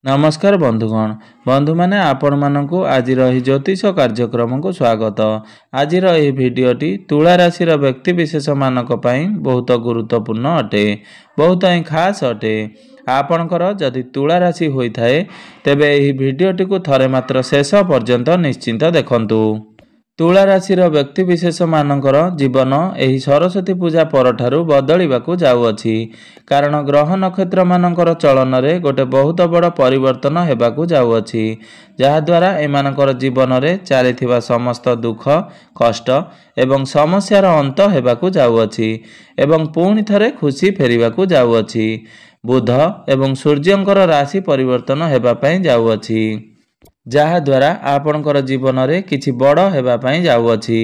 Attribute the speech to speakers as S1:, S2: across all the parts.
S1: नमस्कार बंधुगण बंधु मैंने आपण मानू आज ज्योतिष कार्यक्रम को स्वागत। आज भिडटी तुला राशि व्यक्ति विशेष मानक बहुत गुरुत्वपूर्ण अटे, बहुत ही खास अटे। आपणकर जदि तुला राशि होता है तेबे यह भिडटी को थरे मात्र शेष पर्यंत निश्चिंत देखंतु। तुला राशि व्यक्ति विशेष मानकर जीवन एही सरस्वती पूजा परठारु बदलिबाकु जाउअछि, कारण ग्रह नक्षत्र मानकर चलन रे गोटे बहुत बड़ परिवर्तन हेबाकु जाउअछि, जहा द्वारा एमानकर जीवन रे चलीथिबा समस्त दुख कष्ट एवं समस्यार अंत हेबाकु जाउअछि एवं पुणी थरे खुशी फेरिबाकु जाउअछि। बुध एवं सूर्यंकर राशि परिवर्तन हेबा पई जाउअछि, जहा द्वारा आपणकर जीवन रे किछि बड़ हेबा पई जाउअछि।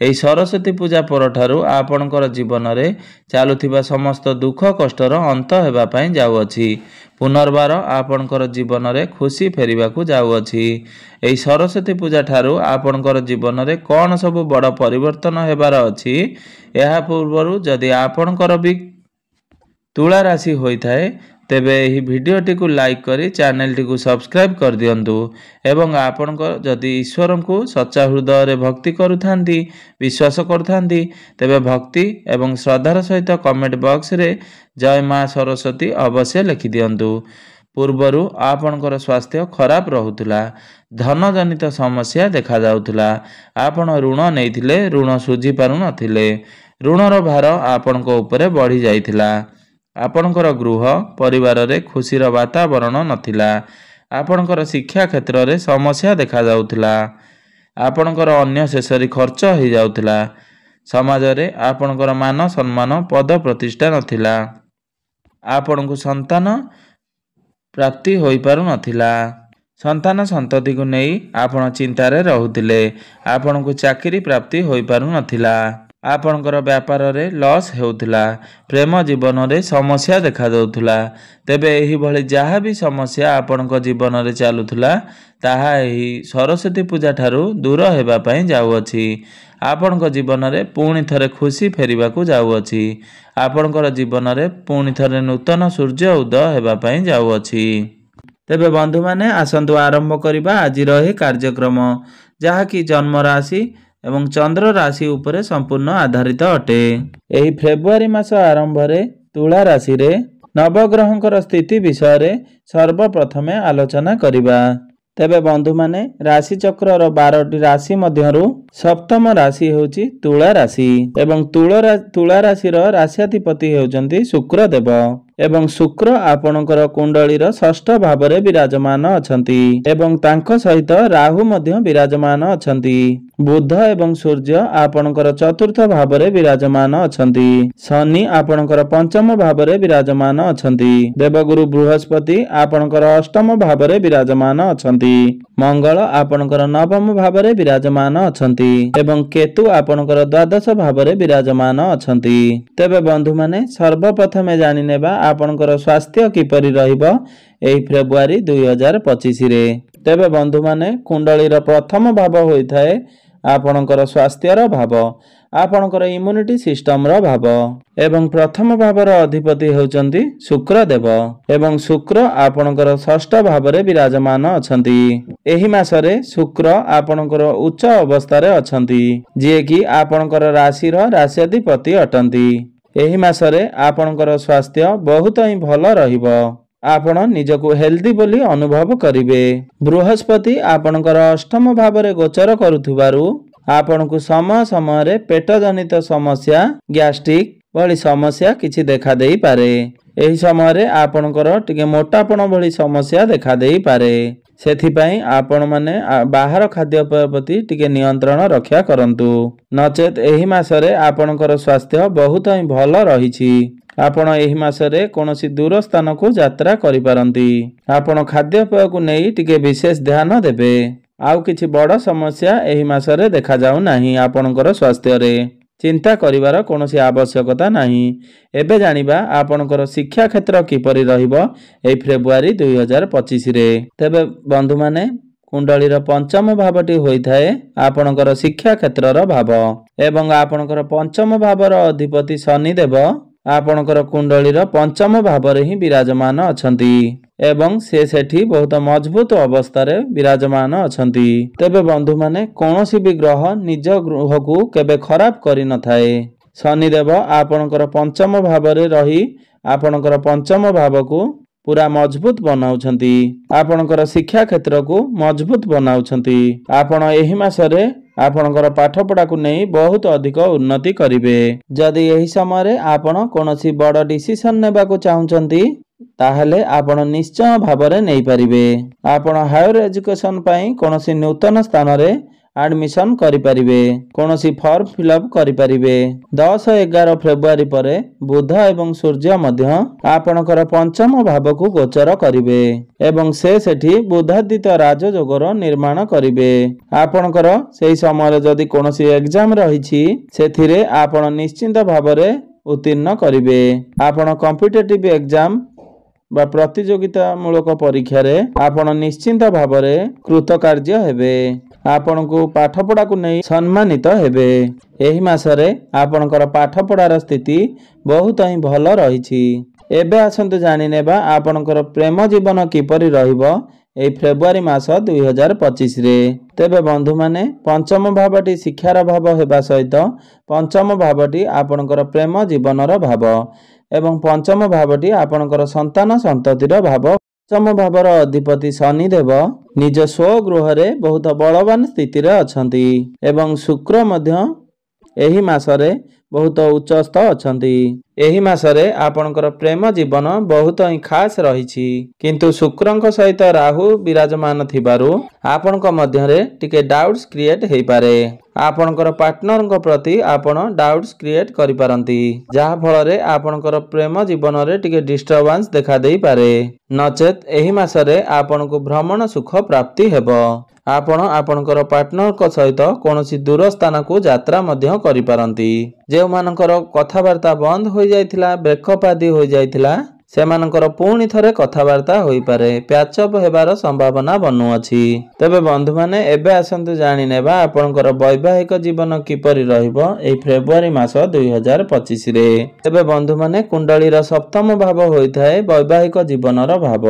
S1: एही सरस्वती पूजा परठारु आपणकर जीवन रे चालुथिबा समस्त दुख कष्टर अंत हेबा पई जाउअछि। पुनर्बार आपणकर जीवन रे खुशी फेरिबाकु जाउअछि। एही सरस्वती पूजा ठारु आपणकर जीवन रे कोन सब बड़ परिवर्तन हेबार अछि, एहा पूर्वरु जदि आपणकर भी तुला राशि होइथाए तेबे यही भिडियोटी को लाइक करी चैनल टी को सब्सक्राइब कर दियंतु एवं आपण जदि ईश्वर को सच्चा हृदय रे भक्ति करुथांती विश्वास करुथांती तेबे भक्ति एवं श्रद्धार सहित कमेंट बॉक्स रे जय मां सरस्वती अवश्य लिखि दियंतु। पूर्वरु आपणकर स्वास्थ्य खराब रहुतला, धन जनित समस्या देखा जाउतला, आपण ऋण नेइथिले ऋण सुझी पारु नथिले, ऋणर भार आपणक उपरे बढ़ी जाइथिला, आपणकर गृह परिवार रे खुशीर वातावरण नथिला, आपणकर शिक्षा क्षेत्र रे समस्या देखा जाउतला, आपणकर अन्य शेषरी खर्च हो जाउतला, समाज रे आपणकर मान सम्मान पद प्रतिष्ठा नथिला, आपणकु संतान प्राप्ति होई पारु नथिला, संतान संतति को नहीं आपण चिंता रे रहुतिले, आपणकु चाकरी प्राप्ति होई पारु नथिला, आपणकर व्यापार रे लॉस हेउतला, प्रेम जीवन रे समस्या देखा जाउतला। तेबे एही भली जहा भी समस्या आपणक जीवन रे चालुतला ताहा एही सरस्वती पूजा ठारु दूर हेबा पई जाउअछि। आपणक जीवन रे पुणी थरे खुशी फेरिबाकु जाउअछि, आपणकर जीवन रे पुणी थरे नूतन सूर्य उदय हेबा पई जाउअछि। तेबे बंधु माने आसंतु आरंभ करिबा आजिर एही कार्यक्रम, जहा कि जन्म राशि एवं चंद्र राशि उपरे संपूर्ण आधारित अटे। एही फेब्रुआरी मास आरंभ रे तुला राशि रे नवग्रहंकर स्थिति विषय रे सर्वप्रथमे आलोचना करिबा। तेबे बंधु माने राशि चक्र रो 12टी राशि मध्यरु सप्तम राशि होउची तुला राशि एवं तुला राशि रो राशियाधिपति हेउचंती शुक्र देव एवं शुक्र आपणकर कुंडली रो षष्ठ भाव रे विराजमान अछंती एवं तांको सहित राहु मध्य विराजमान अछंती। बुध एवं सूर्य आपणकर चतुर्थ भाव रे विराजमान अछंती, शनि आपणकर पंचम भाव रे विराजमान अछंती, देवगुरु बृहस्पति आपणकर अष्टम भाव रे विराजमान अछंती, मंगल आपणकर नवम भाव रे विराजमान अछंती एवं केतु आपणकर द्वादश भाव रे विराजमान अछंती। तेबे बंधु माने सर्वप्रथमे जानि नेबा आपणकर स्वास्थ्य किपरि रहिबो एही फेब्रुआरी 2025 रे। तेबे बंधु माने कुंडली रो प्रथम भाव होइथाए आपणकर स्वास्थ्यर भाव, आपणकर इम्यूनिटी सिस्टम रो भाव एवं प्रथम भावर अधिपति हेउचंती शुक्र देव एवं शुक्र आपणकर षष्ठ भाव रे विराजमान अछंती। एही मासरे शुक्र आपणकर उच्च अवस्था रे अछंती, जे कि आपणकर राशि रो राशियाधिपति अटंती। एही मासरे आपणकर स्वास्थ्य बहुत ही भल रहिबो, आपण निजको हेल्दी बोली अनुभव करिवे। बृहस्पति आपणकर अष्टम भाव रे गोचर करुथुबारु आपणकु समय समय रे पेट जनित समस्या गैस्ट्रिक भली समस्या किछि देखा देई पारे। एही समय रे आपणकर टिके मोटापण भली समस्या देखा देई पारे, सेथिपई आपण माने बाहर खाद्यपेय प्रति टिके नियंत्रण रक्षा करंतु, नचेत एही मासरे आपणकर स्वास्थ्य बहुत ही भल रहिछि। आपण एही मासरे कोनोसी दूर स्थान को यात्रा करि पारंती, आपण खाद्यपेय को नेई टिके विशेष ध्यान देबे। आउ किछि बड़ समस्या एही मासरे देखा जाउ नाही, आपणकर स्वास्थ्य रे चिंता करिवार कोनोसी आवश्यकता नाही। एबे जानिबा आपणकर शिक्षा क्षेत्र किपरि रहिबो एही फेब्रुआरी 2025 रे। तेबे बंधु माने कुंडली रो पंचम भावटी होइथाए आपणकर शिक्षा क्षेत्र रो भाव एवं आपणकर पंचम भावर अधिपति शनि देव आपणकर कुंडली रो पंचम भाव रे ही विराजमान अछंती। एवं से सेठी बहुत मजबूत अवस्था विराजमान अछंती। तेबे बंधु माने कौनसी भी ग्रह निज गृह को केबे खराब करि न थाए। शनिदेव आपणकर पंचम भाव रे रही आपणकर पंचम भाव को पूरा मजबूत बनाउछंती। आपणकर शिक्षा क्षेत्र को मजबूत बनाउछंती। आपण एही मासरे आपणकर पाठ पढ़ा को नहीं बहुत अधिक उन्नति करिवे। जदि एही समय रे आपण कोनोसी बड़ डिसीजन नेबा को चाहुचंती ताहले आपण निश्चय भावरे नहीं पारिबे। आपण हायर एजुकेशन पई कोनोसी नूतन स्थान रे एडमिशन करि परिबे। कोनोसी फॉर्म फिलअप करि परिबे। 10-11 फेब्रुआरी परे बुध एवं सूर्य मध्य आपणकर पंचम भाव को गोचर करिवे एवं से सेठी बुधादित राजयोगर निर्माण करिवे। आपणकर सेही समय जदि कोनोसी एग्जाम रहिछि सेथिरे आपण निश्चिंत भावरे उत्तीर्ण करिवे। आपण कॉम्पिटिटिव एग्जाम बा प्रतियोगिता मूलक परीक्षा रे आपण निश्चिंत भावरे कृतकार्य हेबे। आपण को पाठ पढ़ा को नहीं सम्मानित हेबे। एही मासरे आपणकर पाठ पढ़ार स्थिति बहुत ही भल रहिछि। एबे आसंतु जानि नेबा आपणकर प्रेम जीवन किपरि रहिबो एई फेब्रुआरी मास 2025 रे। तेबे बंधु माने पंचम भावटी शिक्षार भाव हेबा सहित पंचम भावटी आपणकर प्रेम जीवनर भाव एवं पंचम भावटी आपणकर संतान संततिर भाव। पंचम भावर अधिपति शनिदेव निज स्वगृह रे बहुत बलवान स्थिति रे अछंती एवं शुक्र मध्य एही मासरे बहुत उच्चस्थ अछंती। एही मासरे आपणकर प्रेम जीवन बहुत ही खास रहिछि किंतु शुक्रंक सहित राहु विराजमान थिबारु आपणक मध्य रे टिके डाउट्स क्रिएट हेई पारे। आपणकर पार्टनर को प्रति आपण डाउट्स क्रिएट करि पारंती जहा फल रे आपणकर प्रेम जीवन रे टिके डिस्टर्बेंस देखा देई पारे। नचेत एही मासरे आपण को भ्रमण सुख प्राप्ति हेबो। आपण आपणकर पार्टनर को सहित कोनोसी दूर स्थान को यात्रा मध्य करि पारंती। जे मानकर कथावार्ता बंद हो जाइथिला ब्रेकअप आदि हो जाइथिला सेमानकर पुणी थरे कथावार्ता होई पारे। प्याचअप हेबार संभावना बनू अछि। तबे बंधु माने एबे आसंतु जानि नेबा आपणकर वैवाहिक जीवन किपरि रहिबो एई फेब्रुआरी मास 2025 रे। तबे बंधु माने कुंडलीर सप्तम भाव होइथाय वैवाहिक जीवनर भाव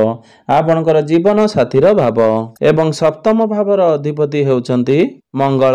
S1: आपणकर जीवन साथीर भाव एवं सप्तम भावर अधिपति हेउचंती मंगल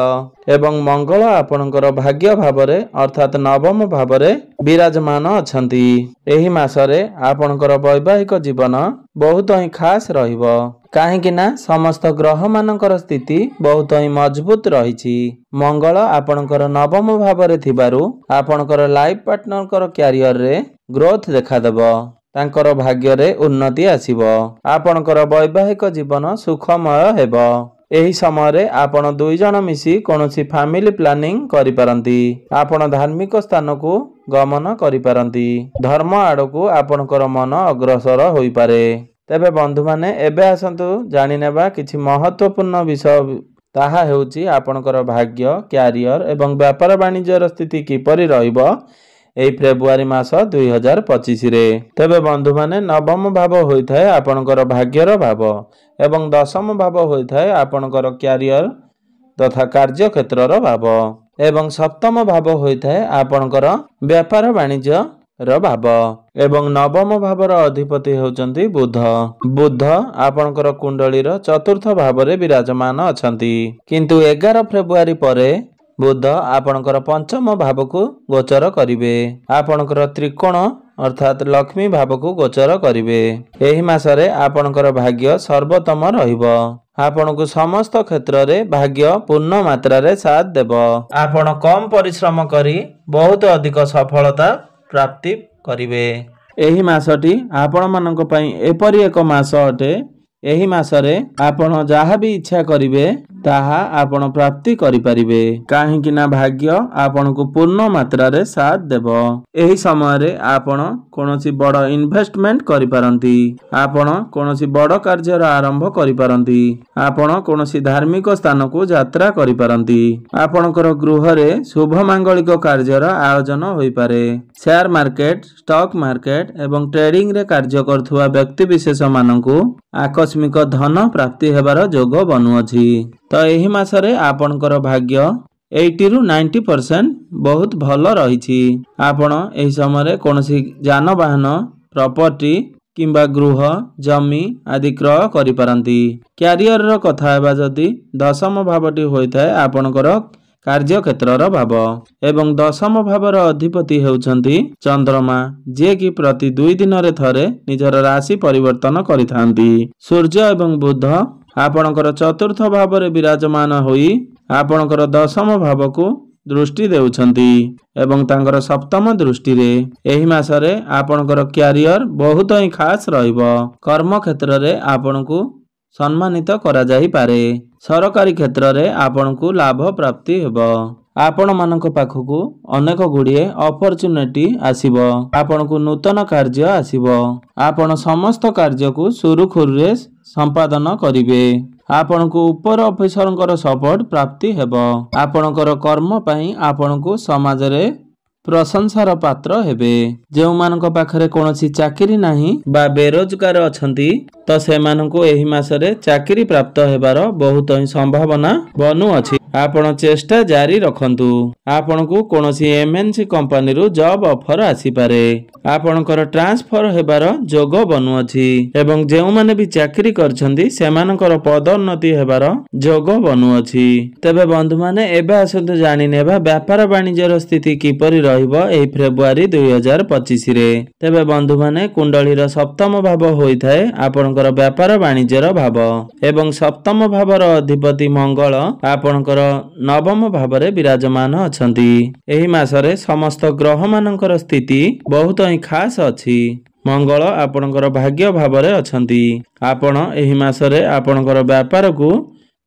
S1: एवं मंगल आपणकर भाग्य भावरे अर्थात नवम भावरे विराजमान अछंती। एही मासरे आपणकर वैवाहिक जीवन बहुत ही खास रहिबो काहेकि ना समस्त ग्रह मानकर स्थिति बहुत ही मजबूत रहिछि। मंगल आपणकर नवम भावरे थिबारु आपणकर लाइफ पार्टनर कैरियर रे ग्रोथ देखा देबो। तांकर भाग्य रे उन्नति आसीबो। आपणकर वैवाहिक जीवन सुखमय हेबो। एही समय रे आपण दुई जन मिसी कोनोसी फैमिली प्लानिंग करि पारंती। आपण धार्मिक स्थान को गमन करि पारंती। धर्म आड़ को आपणकर मन अग्रसर होई पारे। तेबे बंधु माने एबे आसंतु जानि नेबा किछि महत्वपूर्ण विषय ताहा हेउची आपणकर भाग्य कैरियर एवं व्यापार वाणिज्यर स्थिति किपरि रहिबो एई फेब्रुआरी मास 2025 रे। तेबे बंधु माने नवम भाव होइथाय आपणकर भाग्यर भाव एवं दशम भाव होइथाय आपणकर कैरियर तथा कार्य क्षेत्रर भाव एवं सप्तम भाव होइथाय आपणकर व्यापार वाणिज्य र भाव एवं नवम भावर अधिपति होचंती बुध। बुध आपणकर कुंडलीर चतुर्थ भाव रे विराजमान अछंती किंतु 11 फेब्रुआरी परे बुध आपणकर पंचम भाव को गोचर करिवे। आपणकर त्रिकोण अर्थात लक्ष्मी भाव को गोचर करिवे। एही मासरे आपणकर भाग्य सर्वोत्तम रहिबो। आपण को समस्त क्षेत्र रे भाग्य पूर्ण मात्रा रे साथ देबो। आपण कम परिश्रम करी बहुत अधिक सफलता प्राप्ति करिवे। एही मासटी आपण मानक पई एपरि एक मास अटे। एही मासरे आपण जहा भी इच्छा करिवे ताहा आपण प्राप्ति करि परिबे काहेकि ना भाग्य आपण को पूर्ण मात्रा रे साथ देबो। एही समय रे आपण कोनोसी बड़ इन्वेस्टमेंट करि पारंती। आपण कोनोसी बड़ कार्य आरंभ करि पारंती। आपण कोनोसी धार्मिक स्थान को यात्रा करि पारंती। आपणकर गृह रे शुभ मांगलिक कार्यर आयोजन होई पारे। शेयर मार्केट स्टॉक मार्केट एवं ट्रेडिंग रे कार्य करथुवा व्यक्ति विशेष मानकु आकस्मिक धन प्राप्ति हेबार जोग बनुअछि। तो एही मासरे आपणकर भाग्य 80 रु 90% बहुत भल रहिछि। आपण एही समय रे कोनोसी जानवाहन प्रॉपर्टी किंबा गृह जमी आदि क्रय करिपारंती। क्यारियर रो कथा हेबा जदि दशम भावटी होइथाय आपणकर कार्य क्षेत्रर भाव एवं दशम भावर अधिपति हेउछंती चंद्रमा जे कि प्रति 2 दिन रे थरे निजर राशि परिवर्तन करिथांती। सूर्य एवं बुध आपणकर चतुर्थ भाव रे विराजमान होई आपणकर दशम भाव को दृष्टि देउछंती एवं तांकर सप्तम दृष्टि रे एही मासरे आपणकर क्यारियर बहुत ही खास रहिबो। कर्म क्षेत्र रे आपणकु सम्मानित करा जाई पारे। सरकारी क्षेत्र रे आपणकु लाभ प्राप्ति हेबो। आपण मानक पाखकु अनेक गुड़िए अपॉर्चुनिटी आसीबो। आपणकु नूतन कार्य आसीबो। आपण समस्त कार्य को सुरुखुरु रे संपादन करिवे। आपणकु ऊपर ऑफिसरंकर सपोर्ट प्राप्ति हेबो। आपणकर कर्म पई आपणकु समाज रे प्रशंसार पात्र हेबे। जेउ मानक पाखरे कोनोसी चाकरी नाही बा बेरोजगार अछंती तो सेमानकु एही मासरे चाकरी प्राप्त हेबार बहुत ही संभावना बनु अछि। आपण चेष्टा जारी रखंतु। आपणकु कोनोसी एमएनसी कंपनी रु जॉब ऑफर आसी पारे। आपणकर ट्रांसफर हेबार जोग बनु अछि एवं जेउ माने भी चाकरी करछंती सेमानकर पदोन्नति हेबार जोग बनु अछि। तबे बंधु माने एबे आसंतु जानि नेबा व्यापार वाणिज्यर स्थिति किपरि रहिबो एही फेब्रुआरी 2025 रे। तबे बंधु माने कुंडली रो सप्तम भाव होइथाय आपणकर व्यापार वाणिज्यर भाव एवं सप्तम भावर अधिपति मंगल आपणकर नवम भावरे विराजमान अछंती। एही मासरे समस्त ग्रह मानकर स्थिति बहुत ही खास अछि। मंगल आपणकर भाग्य भावरे अछंती। आपण एही मासरे आपणकर व्यापार को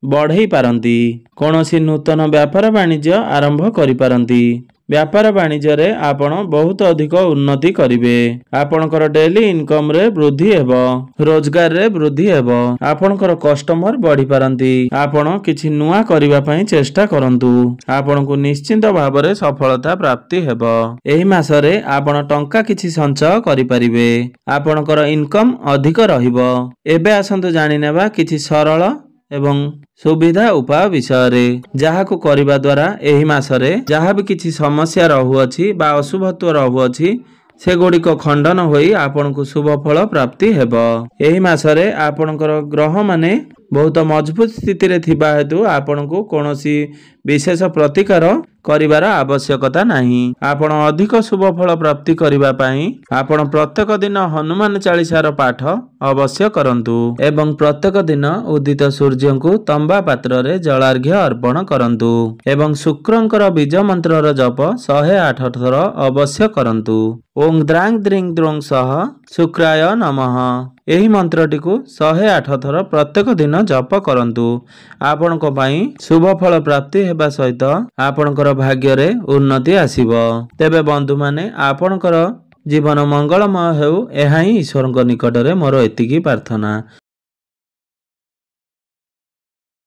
S1: बढ़ई पारंती। कोनोसी नूतन व्यापार वाणिज्य आरंभ करि पारंती। व्यापार वाणिज्य रे आपण बहुत अधिक उन्नति करिवे। आपणकर डेली इनकम रे वृद्धि हेबो। रोजगार रे वृद्धि हेबो। आपणकर कस्टमर बढ़ी पारंती। आपण किछि नुआ करिवा पई चेष्टा करंतु। आपणकु निश्चित भाबरे सफलता प्राप्ति हेबो। एही मासरे आपण टंका किछि संचय करि परिवे। आपणकर इनकम अधिक रहिबो। एबे आसंतु जानि नेबा किछि सरल एवं सुविधा उपाय विषय रे जाहाकु करिबा द्वारा एही मासरे जहा भी किछि समस्या रहुअछि बा अशुभत्व रहुअछि सेगुड़िक खंडन होई आपनकु शुभ फल प्राप्ति हेबो। एही मासरे आपनकर ग्रह माने बहुत मजबूत स्थिति रे थिबा हेतु आपनकु कोनोसी विशेष प्रतिकार करिवार आवश्यकता नाही। आपण अधिक शुभ फल प्राप्ति करिबा पई आपण प्रत्येक दिन हनुमान चालीसार पाठ अवश्य करंतु एवं प्रत्येक दिन उदित सूर्यंकु तंबा पात्र रे जलार्घ्य अर्पण करंतु एवं शुक्रंकर बीज मंत्रर जप 108 थर अवश्य करंतु। ओं द्रांग द्रिंग द्रोंग सह शुक्राय नमः एही मंत्रटी को 108 थर प्रत्येक दिन जप करंतु। आपणक पई शुभ फल प्राप्ति हेबा सहित आपणकर भाग्य रे उन्नति आसीबो। तेबे बंधु माने आपणकर जीवन मंगलमय हेउ एहा ही ईश्वरक निकट रे मोर एतिकी प्रार्थना।